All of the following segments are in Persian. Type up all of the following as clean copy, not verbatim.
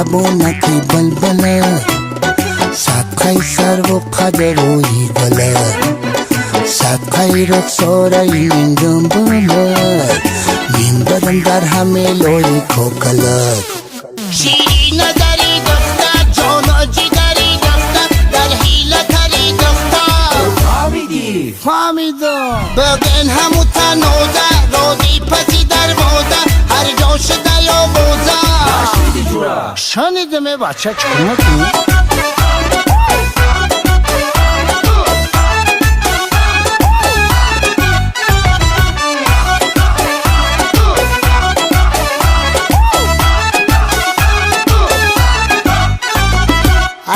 زبونک بلبله صدقه سر و قدر و ایگله صدقه رخساره این دنباله میمبرم در همه لوی کوکله شیرین دری دختر جانا جگری دختر در حیله تری دختر فهمیدم بگن همو تنوده رودی پسی در موده هر جا شده یا بوزه شنیدم بچه چکنه کنی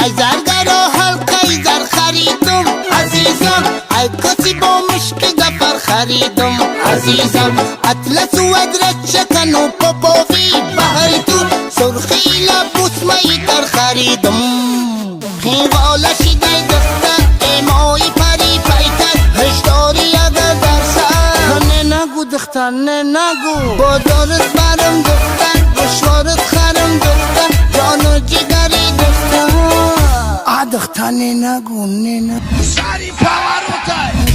ای زرگر و حلقه زر خریدم عزیزم ای کسی با مشک دفر خریدم عزیزم اطلس و ادرک شکن و پاپاوی بهی تو سرخی لبوس می تر خریدم خیواله شیده دختر ایمای پری پیتر هشداری اگر در سر نه نگو دختر نه نگو بازارت برم دختر گشوارت خرم دختر جان و جگری دختر دختر نه نگو نه نگو سری پاوروتای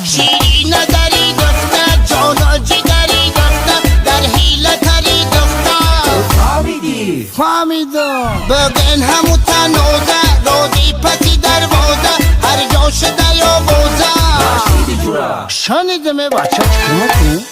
شیرین دری دختر جانا جگری دختر در حیله تری دختر فهمیدم بگن همو تنوده رودی پسی در موده هر جا شده یا بوزه شنیدم بچه چکنه کنی